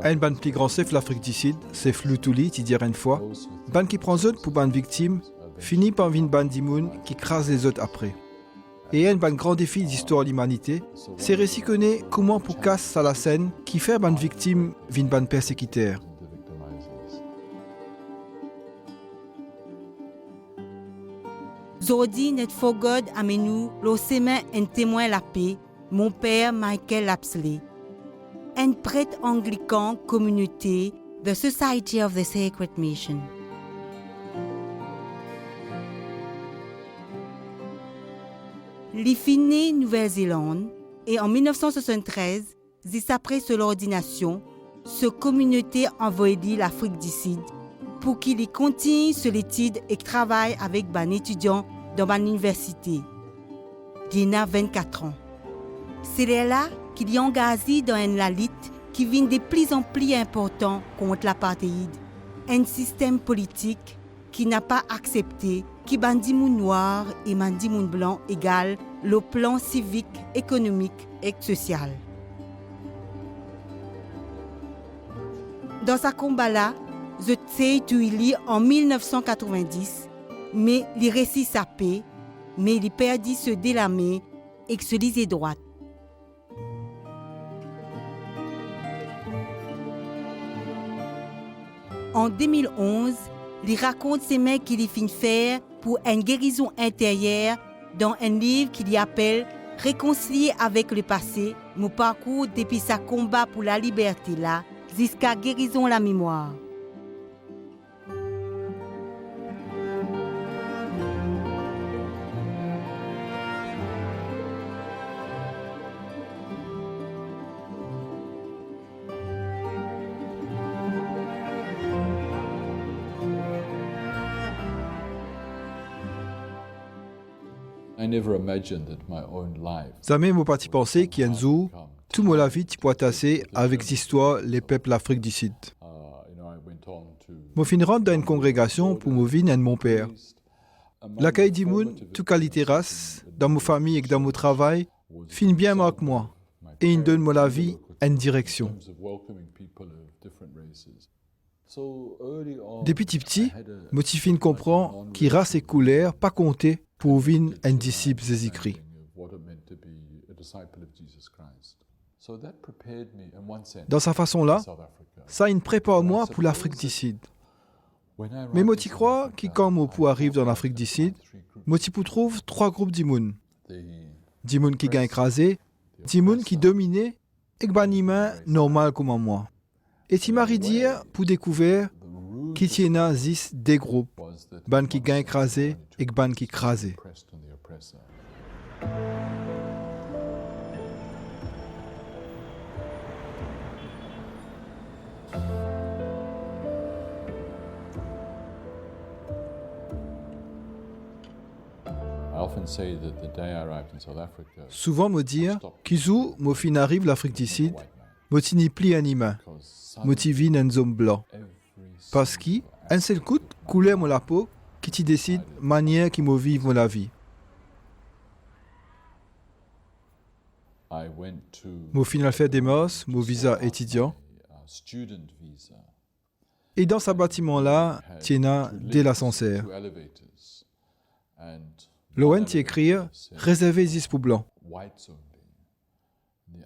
Un ban plus grand chef l'Afrique du Sud, c'est Flutuli, qui dire une fois. Ban qui prend autres pour ban victime, finit par une ban d'immunes qui crase les autres après. Et un ban grand défi d'histoire de l'humanité, c'est récit connaît comment pour casse à la scène qui fait ban victime vin ban persécuteur. Zordi net fogod amenu lo semen un témoin la paix, mon père Michael Lapsley. Un prêtre anglican communauté, the Society of the Sacred Mission. Il est né Nouvelle-Zélande et en 1973, juste après son ordination, cette communauté envoyé l'Afrique du Sud pour qu'il y continue sur l'étude et travaille avec des étudiants dans l'université. Il a 24 ans. C'est là qu'il est engagé dans une lutte qui vient de plus en plus important contre l'apartheid, un système politique qui n'a pas accepté que bandi moun noir et bandi moun blanc égale le plan civique, économique et social. Dans ce combat-là, je sais tout il en 1990, mais il réussit sa paix, mais il perdit ce délamé et se disait droite. En 2011, il raconte ces mecs qu'il finit faire pour une guérison intérieure dans un livre qu'il appelle « Réconcilier avec le passé, mon parcours depuis sa combat pour la liberté là, jusqu'à guérison la mémoire ». Jamais m'ont pas pensé qu'un jour, tout mon vie tu pourrais tasser avec l'histoire les peuples d'Afrique du Sud. Je fin rentre dans une congrégation pour me vivre de mon père. L'accueil du monde, tout qualité race, dans ma famille et dans mon travail, fin bien avec moi et il donne la vie une direction. Depuis petit, je fin comprend que race et couleur pas compter pour vivre un disciple Jésus-Christ. Dans sa façon-là, ça il prépare moi pour l'Afrique du Sud. Mais moi tu crois que quand moi arrive dans l'Afrique du Sud, moi tu trouve trois groupes d'immunes. D'immunes qui gagnent écrasé, d'immunes qui dominent et qui humain normal comme moi. Et tu m'as dire pour découvrir qu'il y a des groupes, ban qui gagnent écrasé et ban qui écrasé. Souvent me dire qu'izou mo fin arrive l'Afrique du Sud, mo tini pli un humain, mo tivine un homme blanc. Parce qu'un seul coup couleur mon la peau qui t'y décide manière qui mo vive la vie. Mo final fait des mœurs, mo visa étudiant. Et dans ce bâtiment-là, tiena dès l'ascenseur. L'ON t'y écrire réservé 10 pour blanc.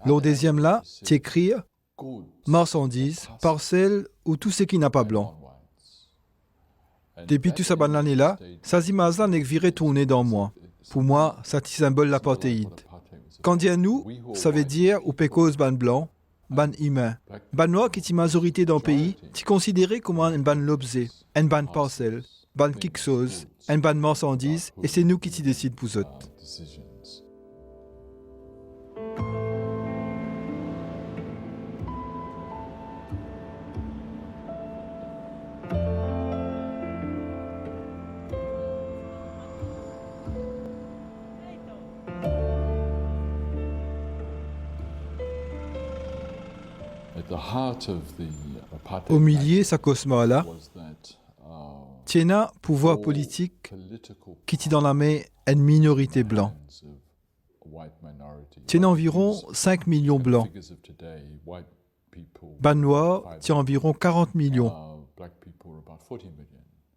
Le deuxième là, t'y écrire marchandises, parcelles ou tout ce qui n'a pas blanc. Depuis tout ça l'année là, ça image là n'est viré tourner dans moi. Pour moi, ça symbole l'apartheid. Quand dit à nous, ça veut dire ou pécose ban blanc, ban humain. Ban noir qui est majorité dans le pays, t'y considéré comme un ban l'objet, un ban parcelle, ban quelque chose, un ban marchandise, et c'est nous qui t'y décident pour eux. Au milieu, sa cosma-là, tiena pouvoir politique qui tient dans la main une minorité blanche. Tiena environ 5 millions blancs. ban noirs tient environ 40 millions.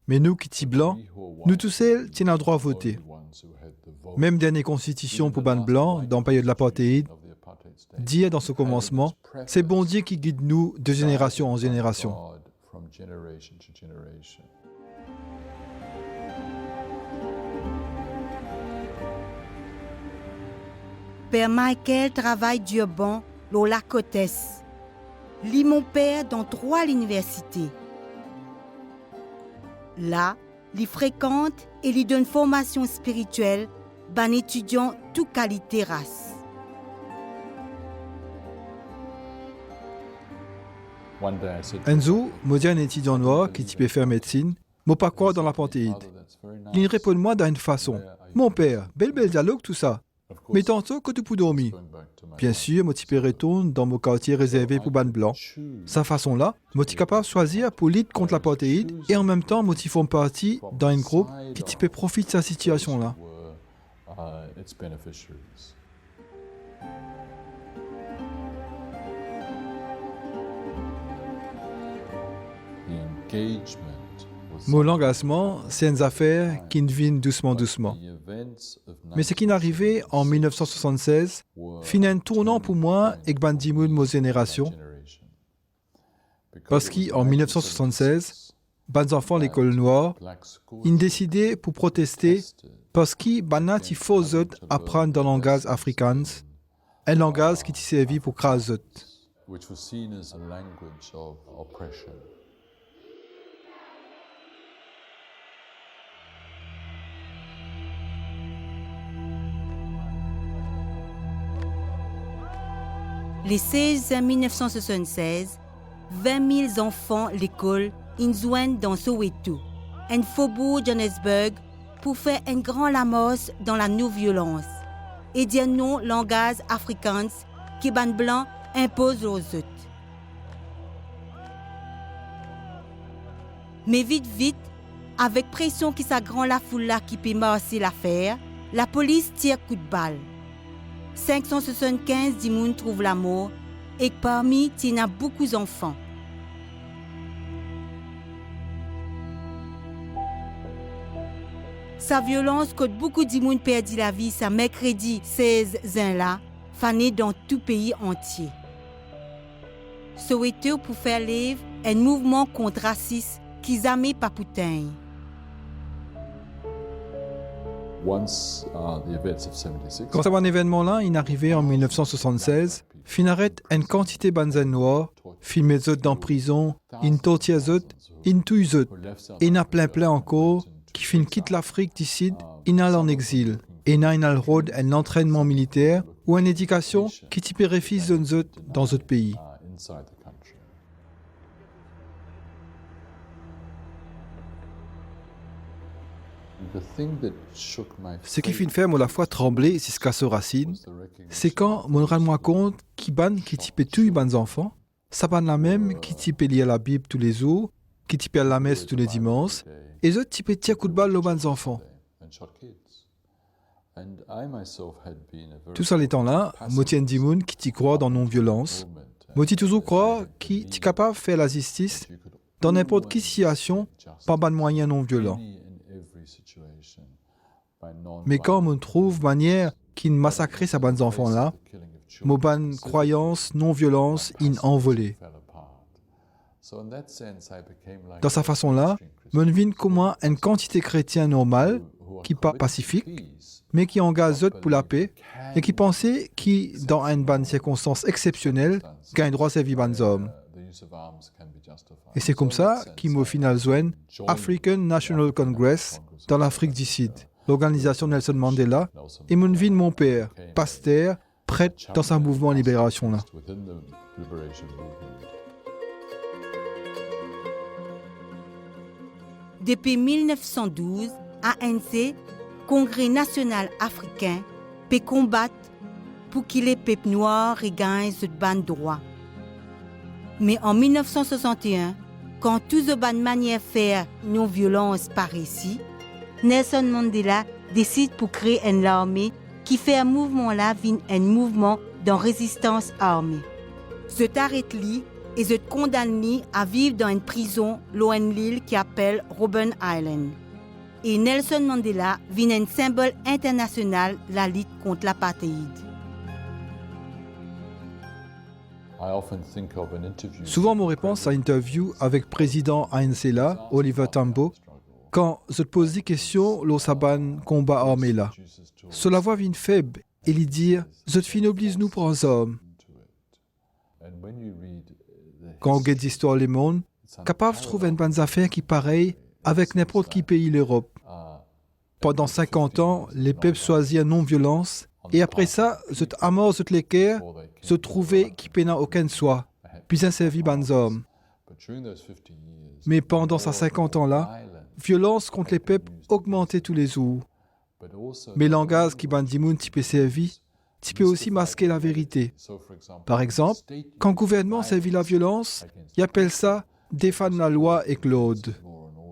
Mais nous qui sommes blancs, nous tous seuls tiens un droit à voter. Même dernière constitution pour ban blanc, dans la période de l'apartheid, dit dans ce commencement, c'est bon Dieu qui guide nous de génération en génération. Père Michael travaille dur bon au lac Côtes. Lit mon père dans 3 universités. Là, il fréquente et lui donne formation spirituelle ban étudiants toute qualité race. Un jour, moi dis un étudiant noir qui peut faire médecine, moi pas quoi dans l'apartheid. Il répond moi d'une façon. Mon père, bel dialogue tout ça. Mais tantôt que tu peux dormir. Bien sûr, moi tu retourne dans mon quartier réservé pour ban blanc. Sa façon là, moi tu capable de choisir pour lutter contre l'apartheid et en même temps moi tu fais partie d'un groupe qui peut profiter de sa situation là. Mon engagement, c'est une affaire qui devine doucement. Mais ce qui est arrivé en 1976, fin un tournant pour moi et ban dimoun de ma génération. Parce qu'en 1976, ban enfants l'école noire, ils ont décidé pour protester parce qu'ils ban ti faut apprendre dans le langage africain, un langage qui t'y servi pour craser. Les 16 en 1976, 20 000 enfants l'école joignent dans Soweto, un faubourg Johannesburg, pour faire un grand lamos dans la non-violence et dire non langage africain qui ban blanc impose aux autres. Mais vite, avec pression qui s'agrand la foule là qui peut marcher l'affaire, la police tire coup de balle. 575 d'Imoun trouvent la mort et parmi il y a beaucoup d'enfants. Sa violence que beaucoup d'Imoun perdit la vie ce mercredi 16 juin là, fané dans tout pays entier. Soweto pour faire lève un mouvement contre racisme qui jamais pas poutain. Quand ça un événement-là, il est arrivé en 1976, fin arrête une quantité de banzan noirs, filmé zot dans prison, in tortia zot, in touille zot, et il y a plein encore qui fin quitte l'Afrique d'ici, il a en exil, et il a le road un entraînement militaire ou une éducation qui type refuse de zot dans d'autres pays. Ce qui fait faire la foi trembler jusqu'à ce racine, c'est quand on rend moi compte qui ban qui type tous les enfants, ça ban la même qui type lire la Bible tous les jours, qui type à la messe tous les dimanches, et eux type tire coup de balle aux bons enfants. Tout ça les temps-là, moi tiens Dimoun qui t'y croit dans non-violence, moi t'y toujours croit qui t'y capable de faire la justice dans n'importe quelle situation par ban moyen non-violent. Mais quand on trouve manière qui massacrer ces bons enfants-là, mon ban croyance, non-violence, envolée. Dans sa façon-là, on vit comme une quantité chrétienne normale, qui pas pacifique, mais qui engage d'autres pour la paix, et qui pensait qui, dans une bonne circonstance exceptionnelle, gagne droit à servir les hommes. Et c'est comme ça qu'il au final joint African National Congress dans l'Afrique du Sud, l'organisation Nelson Mandela, et mon vie de mon père, pasteur, prêtre dans un mouvement de libération là. Depuis 1912, ANC, Congrès national africain, peut combattre pour que les peuples noirs regagnent ce ban droit. Mais en 1961, quand tout ce ban manière faire non-violence par ici, Nelson Mandela décide pour créer une armée qui fait un mouvement là un mouvement de résistance armée. je t'arrête li et je te condamne li à vivre dans une prison loin de l'île qui s'appelle Robben Island. Et Nelson Mandela vient un symbole international de la lutte contre l'apartheid. Souvent, mon réponse à une interview avec président ANC là, Oliver Tambo, quand je te pose des questions, l'on saban combat armé là. Cela voix vient faible et lui dire, je te finoblise nous pour un homme. Quand on regarde l'histoire du monde, capable de trouver une bonne affaire qui pareille avec n'importe qui pays l'Europe. Pendant 50 ans, les peuples choisirent non-violence et après ça, je t'amorce les guerres, je trouvais qui pénant aucun soi, puis un servi bonnes hommes. Mais pendant ces 50 ans-là, violence contre les peuples augmentait tous les jours. Mais langage qui bandimoun type servi, tu peux aussi masquer la vérité. Par exemple, quand le gouvernement servit la violence, il appelle ça défendre la loi et Claude.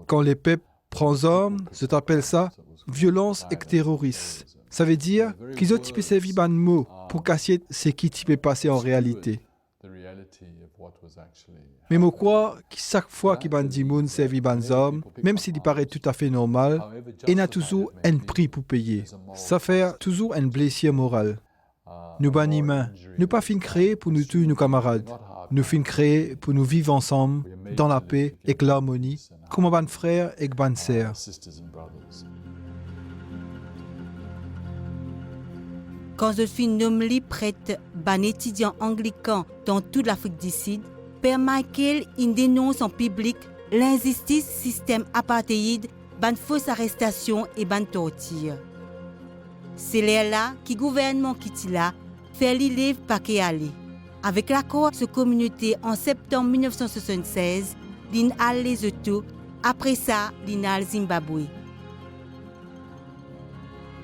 Quand les peuples prennent armes, je t'appelle ça violence et terrorisme. Ça veut dire qu'ils ont typé servi ban mot pour casser ce qui typé passé en réalité. Mais moi crois que chaque fois qu'il bandimoun servi ban hommes, même s'il paraît tout à fait normal, il y a toujours un prix pour payer. Ça fait toujours une blessure morale. Nous ban humains, nous pas fin créés pour nous tuer nos camarades. Nous fin créés pour nous vivre ensemble, dans la paix et l'harmonie, comme ban frères et ban sœurs. Quand je suis nommé prêtre ban étudiant anglican dans toute l'Afrique du Sud, Père Michael il dénonce en public l'injustice système apartheid, ban fausse arrestation et ban torture. C'est là que le gouvernement Kitila fait l'élève pas qu'y aller. Avec l'accord de cette communauté en septembre 1976, l'in allait de tout. Après ça, l'in al Zimbabwe.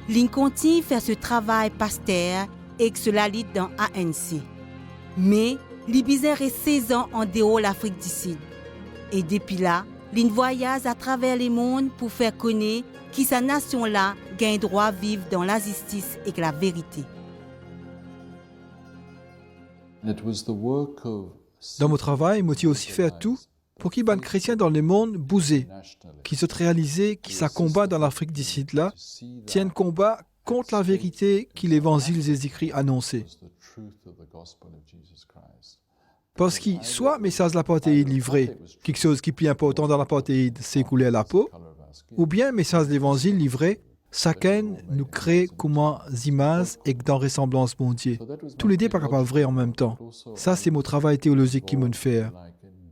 L'in continue faire ce travail pasteur et que cela lit dans ANC. Mais l'Ibizin reste 16 ans en dehors de l'Afrique du Sud. Et depuis là, l'in voyage à travers le monde pour faire connaître que sa nation-là gagne droit à vivre dans la justice et la vérité. Dans mon travail, moi aussi fait tout pour qu'il y ait des chrétiens dans le monde bousés, qui se réaliser que sa combat dans l'Afrique du Sud là tienne combat contre la vérité que l'évangile Jésus-Christ annonçait. Parce que soit message de l'apartheid livré, quelque chose qui est plus important dans l'apartheid, c'est couler à la peau, ou bien message de l'évangile livré, chacun nous crée comment images et dans ressemblance mon Dieu. Tous les deux pas capables vrai en même temps. Ça c'est mon travail théologique qui m'a fait.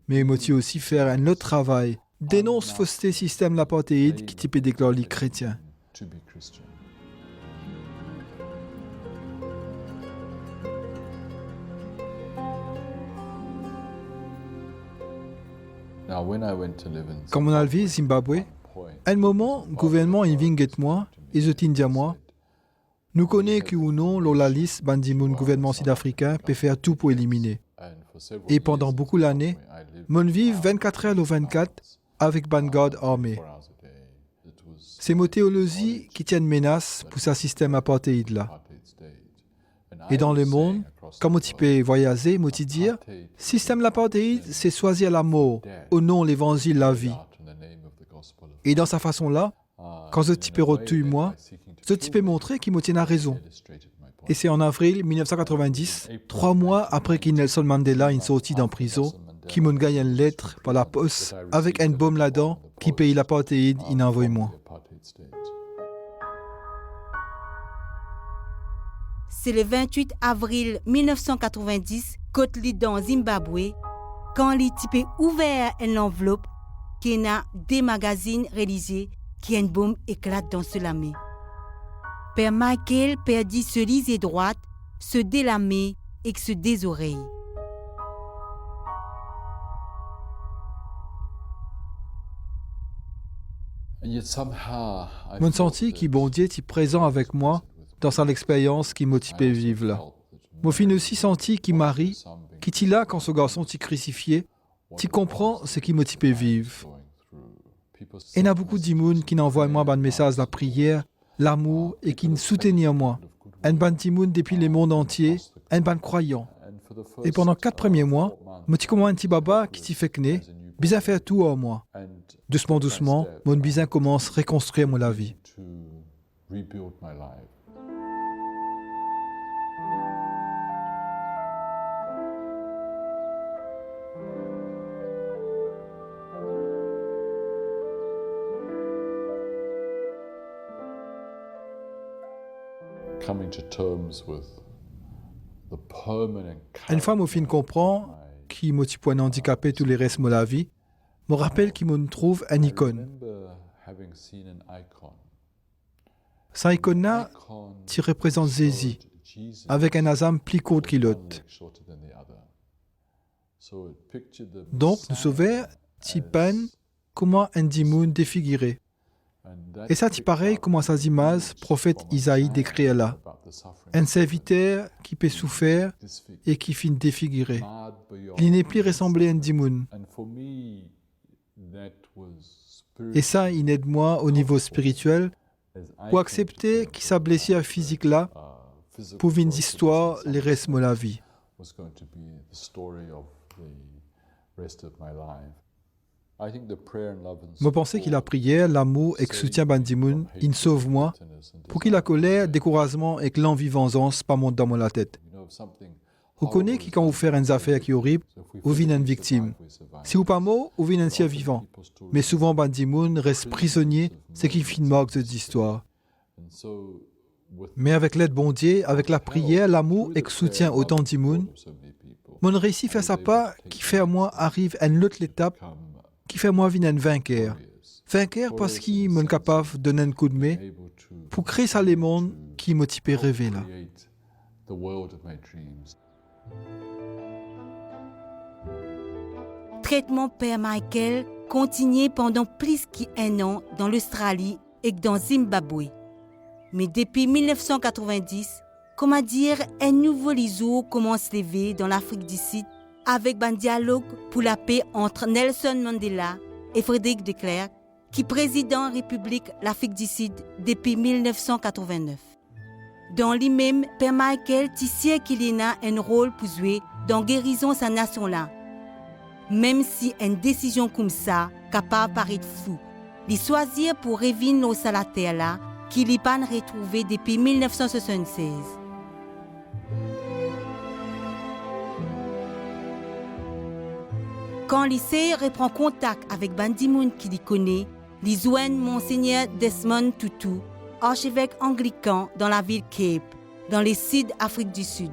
Mais moi aussi faire un autre travail. Dénonce fausseté système l'apartheid qui type déclare les chrétiens. Quand on a levé Zimbabwe, à un moment, le gouvernement invite moi et je t'indique moi. Nous connaissons que ou non, la liste bandimoun gouvernement sud-africain peut faire tout pour éliminer. Et pendant beaucoup d'années, mon vivre 24 heures au 24 avec Vanguard armée. C'est mon théologie qui tient menace pour ce système apartheid là. Et dans le monde, comme tu peux voyager, moi te dire, système l'apartheid, c'est choisir la mort au nom de l'évangile la vie. Et dans sa façon là, quand je te peux retuer moi, je te peux montrer qu'il me tient à raison. Et c'est en avril 1990, 3 mois après que Nelson Mandela est sorti d'en prison, qu'il m'a gagné une lettre par la poste avec un baume là-dedans qui paye l'apartheid, il envoie moi. C'est le 28 avril 1990, côte li dans Zimbabwe, quand les types ouvert une enveloppe qui a des magazines religieux qui une bombe éclate dans ce lamé. Père Michael perdit ce lisé droite, se délamé et se désoreille. Mon senti qui bon Dieu est présent avec moi dans son expérience qui m'a typé vivre là. Mon fin aussi senti qui Marie, qui t'y là quand ce garçon t'y crucifié, tu comprends ce qui m'a typé vivre. Et il y a beaucoup d'immunes qui n'envoient moi un message la prière, l'amour et qui nous soutiennent moi. Un ban d'immunes depuis le monde entier, un ban croyant. Et pendant 4 premiers mois, je commence un petit baba qui s'y fait kné, bizin fait tout en moi. Doucement, doucement, mon bizin commence à reconstruire mon la vie. Une fois, je comprends qui m'a handicapé tous les restes de la vie, me rappelle qu'il me trouve une icône. Cette icône-là, qui représente Jésus, avec un azam plus court que l'autre. Donc, nous sauvons, qui peine comment un dimoun défiguré. Et ça, tu pareil comment ça image, prophète Isaïe décrit là. Un serviteur qui peut souffrir et qui finit défiguré. Il n'est plus ressemblé à un dimoun. Et ça, il aide moi au niveau spirituel pour accepter que sa blessure physique là, pour une histoire les restes de la vie. Je pensais que la prière, l'amour et le soutien bandimoun, il sauve moi, pour que la colère, le découragement et l'envie vengeance pas montent dans la tête. Vous connaissez que quand vous faites une affaire qui est horrible, vous venez une victime. Si vous pas mort, vous venez un survivant. Mais souvent, bandimoun reste prisonnier, ce qui finit mort de cette histoire. Mais avec l'aide bon Dieu, avec la prière, l'amour et le soutien au temps d'imoun, mon récit fait sa part qui fait à moi arrive à une autre étape qui fait moi venir un vainqueur. Vainqueur parce qu'il m'est capable de donner un coup de main pour créer ça les mondes qui m'a typé rêver là. Traitement Père Michael continue pendant plus qu'un an dans l'Australie et dans Zimbabwe. Mais depuis 1990, comment dire, un nouveau liseau commence à lever dans l'Afrique du Sud avec un dialogue pour la paix entre Nelson Mandela et Frédéric de Klerk, qui préside en République l'Afrique du Sud depuis 1989. Dans lui-même, Père Michael tissait qu'il a un rôle pour jouer dans la guérison de sa nation-là. Même si une décision comme ça, capable de paraître fou, il choisit pour revenir sur la terre-là, qu'il n'a pas retrouvé depuis 1976. Quand lycée reprend contact avec Bandimoun qui le connaît, il joint Monseigneur Desmond Tutu, archevêque anglican dans la ville Cape, dans le sud Afrique du Sud.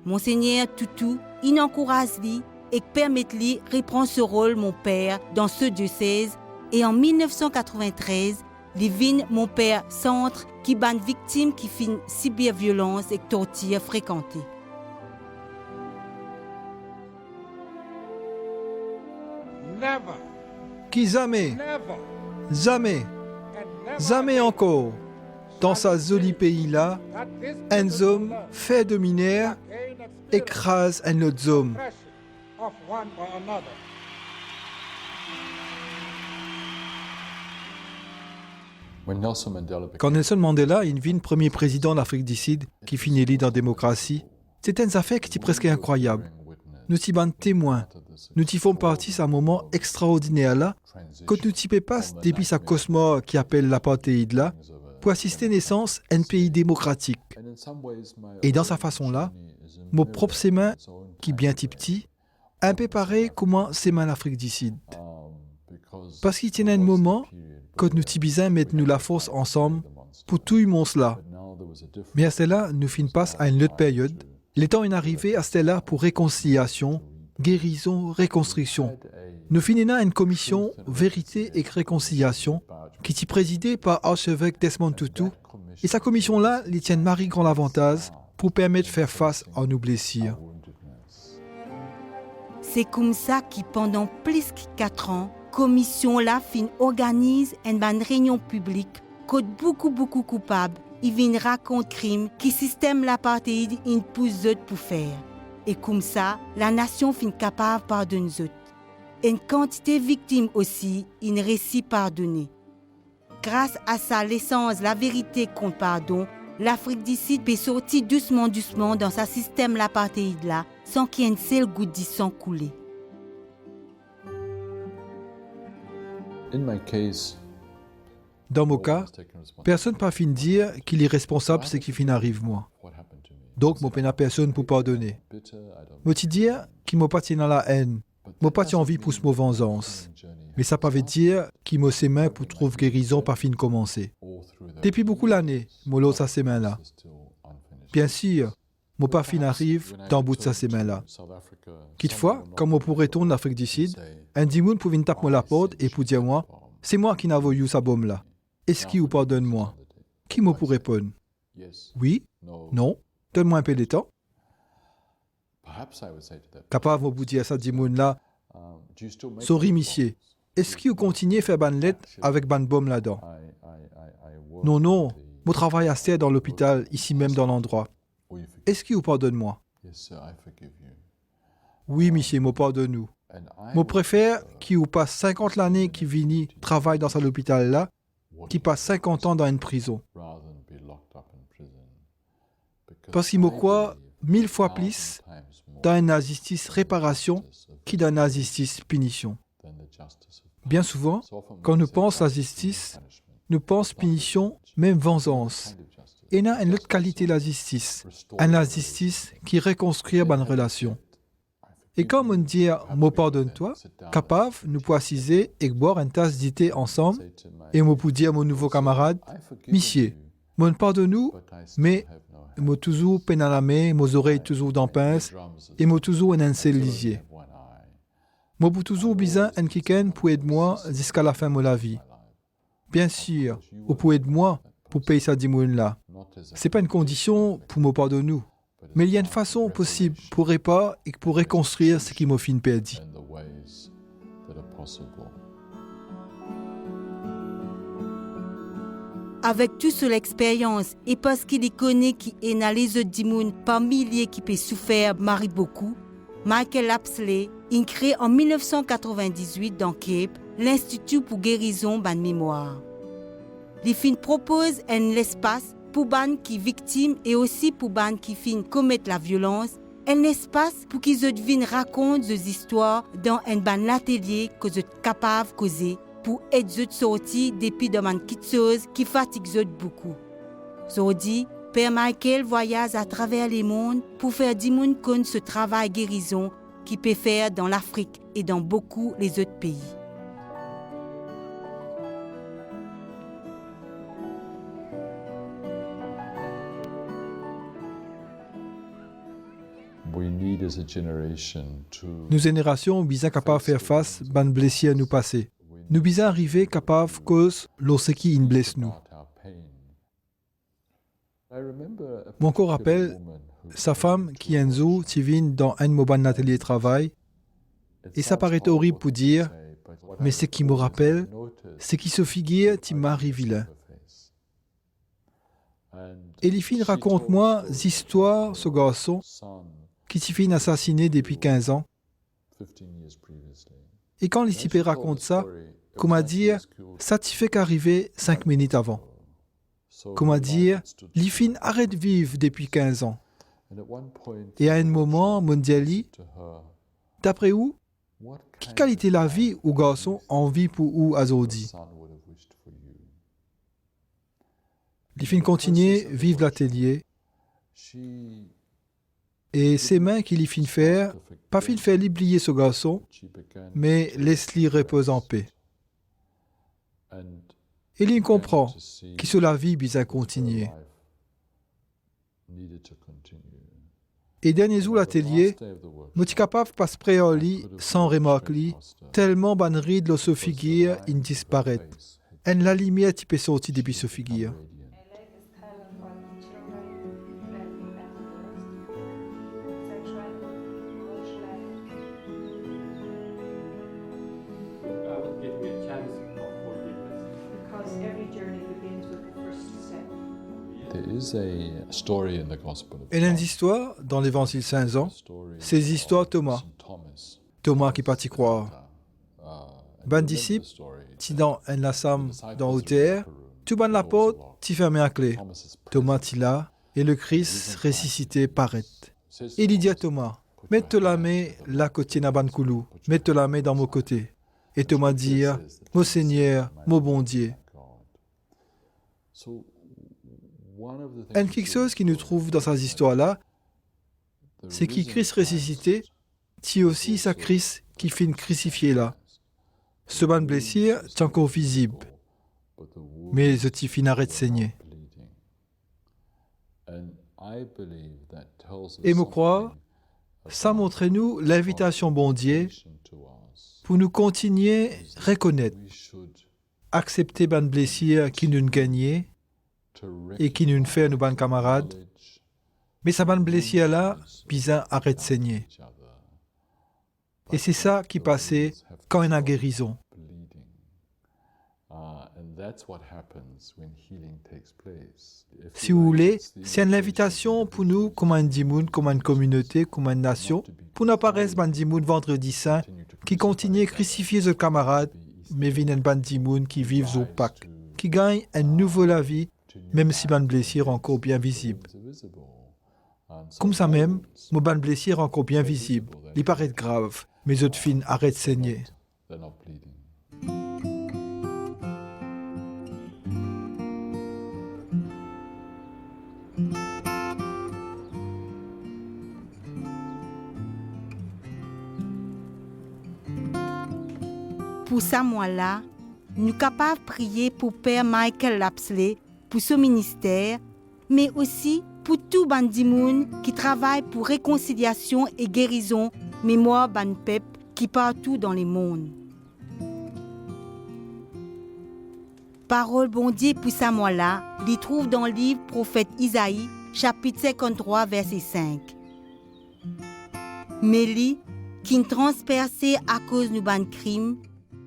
Monseigneur Tutu, il encourage lui et permet lui reprendre ce rôle mon père dans ce diocèse et en 1993, il vient mon père centre qui ban victime qui fin subir violence et torture fréquentée. Qui jamais, jamais, jamais encore, dans ce joli pays-là, un homme fait de mineur écrase un autre homme. Quand Nelson Mandela est devenu premier président d'Afrique du Sud, qui finit dans la démocratie, c'était une affaire qui était presque incroyable. Nous y sommes témoins. Nous y faisons partie d'un moment extraordinaire là, quand nous y passons depuis sa cosmos qui appelle l'apartheid là, pour assister à la naissance d'un pays démocratique. Et dans sa façon-là, mon propre sémin, qui est bien petit, un peu pareil comment sémin l'Afrique du Sud. Parce qu'il y a un moment, quand nous tibisons mettre nous la force ensemble pour tout le monde là. Mais à cela, nous finissons pas à une autre période. Le temps est arrivé à cela pour réconciliation, guérison, reconstruction. Nous finissons une commission Vérité et Réconciliation qui est présidée par archevêque Desmond Tutu. Et sa commission-là, il tient Marie grand avantage pour permettre de faire face à nos blessures. C'est comme ça que pendant plus que 4 ans, commission-là organise une réunion publique que beaucoup coupables ils viennent raconter crime qui système l'apartheid in pousse pour faire. Et comme ça, la nation finit capable de pardonner eux. Une quantité de victimes aussi, ils réussissent pardonner. Grâce à sa l'essence, la vérité contre pardon, l'Afrique du Sud peut sortir doucement dans ce système l'apartheid là, sans qu'il y ait une seule goutte de sang coulé. Dans mon cas, personne n'a fin dire qu'il est responsable de ce qui fin arrive moi. Donc, moi, n'a personne pour pardonner. Moi, te dire qu'il m'a pas dans la haine, moi pas envie pour ce mot vengeance. Mais ça pas veut dire qu'il m'a ses mains pour trouver guérison par fin commencer. Depuis beaucoup d'années, moi l'autre ces mains là. Bien sûr, moi pas fin arrive dans bout de ces mains là. Quelquefois, quand moi pourrais retourner en Afrique du Sud, un dimoun pouvait me taper la porte et pour dire moi, c'est moi qui n'avais eu sa bombe là. Est-ce qu'il vous pardonne moi? Qui me pourrait répondre? Oui? Non? Donne-moi un peu de temps. Capable de vous dire ça dimoun là, sorry monsieur, est-ce que vous continuez à faire ban lettre avec ban bombe là-dedans? Non, non, mon travail à faire dans l'hôpital, ici même dans l'endroit. Est-ce que vous pardonne moi? Oui, monsieur, moi pardonne-nous. Moi préfère qu'il vous passe 50 l'année qui vini travaille dans cet hôpital là, qui passe 50 ans dans une prison. Parce qu'il me croit 1000 fois plus dans une justice réparation qui dans une justice punition. Bien souvent, quand nous pensons à la justice, nous pensons punition, même vengeance. Et il y a une autre qualité de la justice, une justice qui reconstruit une relation. Et quand on dit « moi pardonne-toi », capable, nous pouvons assiser et boire une tasse d'ité ensemble, et moi pour dire à mon nouveau camarade « Monsieur, moi pardonne-nous, mais moi toujours peine à la main, mes oreilles toujours dans pince, et moi toujours un seul lisier. Moi pour toujours besoin un quelqu'un pour aider moi jusqu'à la fin de la vie. Bien sûr, vous pouvez aider moi pour payer ça 10 000 là. Ce n'est pas une condition pour me pardonner. Mais il y a une façon possible pour réparer et pour reconstruire ce qui m'a fait perdu. Avec toute son expérience et parce qu'il connaît qui est dans les autres dimoun par milliers qui peut souffrir marie beaucoup, Michael Lapsley a créé en 1998 dans Cape l'Institut pour guérison de mémoire. Il propose un espace pour les qui sont victimes et aussi pour les qui commettent la violence, un espace pour qu'ils viennent raconter des histoires dans un atelier que sont capables de causer pour aider à sortir depuis de petites choses qui fatiguent beaucoup. Aujourd'hui, Père Michael voyage à travers le monde pour faire des gens connaître ce travail guérison qu'il peut faire dans l'Afrique et dans beaucoup les autres pays. Nos générations sont capables de faire face à une blessure nous passée. Nous sommes arrivés capables de cause lorsque une blesse nous. Mon encore rappelle sa femme qui un jour vient dans un mobile atelier de travail et ça paraît horrible pour dire, mais ce qui me rappelle, c'est qu'il se figure qui m'arrive là. Et les filles raconte-moi l'histoire de ce garçon qui s'est fait assassiner depuis 15 ans. Et quand les types racontent ça, comment dire, ça t'y fait qu'arriver 5 minutes avant. Comment dire, les filles arrêtent de vivre depuis 15 ans. Et à un moment, mondiali, d'après où, qui qualité la vie ou garçon en vie pour où aujourd'hui? Les filles continuent à vivre l'atelier. Et ses mains qui les fin faire, pas fin faire oublier ce garçon, mais laisse-les reposer en paix. Et il comprend que sur la vie bisa continuer. Et dernier jour l'atelier, nous sommes capables de passer près à lui sans remarquer, tellement bannerie de ce figure il disparaît. Et la lumière qui peut sortir depuis ce figure. Il y a une histoire dans l'Évangile Saint-Jean, c'est l'histoire de Thomas. Thomas qui partit croire. Ben disciple, qui dans un lassam dans la terre, Tout ban la porte, t'y fermé à clé. Thomas t'y là, et le Christ ressuscité paraît. Il dit à Thomas, mets la main là côté na ban koulou, mets la main dans mon côté. Et Thomas dit, mon Seigneur, mon bon Dieu. Une quelque chose qui nous trouve dans ces histoires-là, c'est que Christ ressuscité, c'est aussi sa Christ qui finit crucifié là. Ce ban blessure est encore visible, mais je t'y finis arrête de saigner. Et me crois, ça montre-nous l'invitation bon Dieu pour nous continuer à reconnaître, accepter ban blessure qui nous gagne et qui nous fait nous ban camarades, mais ça ban blessure là, bizarre arrête de saigner. Et c'est ça qui passait quand il y a guérison. Si vous voulez, c'est une invitation pour nous, comme un dimoun, comme une communauté, comme une nation, pour nous apparaître un dimoun vendredi saint, qui continue à crucifier ses camarades, mais vient un bandimoun qui vivent au Pâques, qui gagne une nouvelle vie, même si ban blessure encore bien visible. Comme ça même, mon ban blessure encore bien visible, il paraît grave, mais autres fins arrêtent de saigner. Pour ça, moi-là, nous sommes capables de prier pour Père Michael Lapsley, pour ce ministère, mais aussi pour tout bandimoun qui travaille pour réconciliation et guérison, mémoire ban peuple qui partout dans le monde. Parole bon Dieu pour ça, moi-là, l'y trouve dans le livre prophète Isaïe, chapitre 53, verset 5. Mais lui, qui transpercé à cause de ban crime,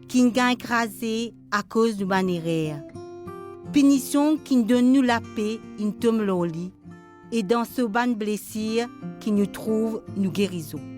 qui gagne écrasé à cause de ban erreur. Punition qui donne nous la paix, une tombe l'oli, et dans ce ban blessure qui nous trouve nous guérison.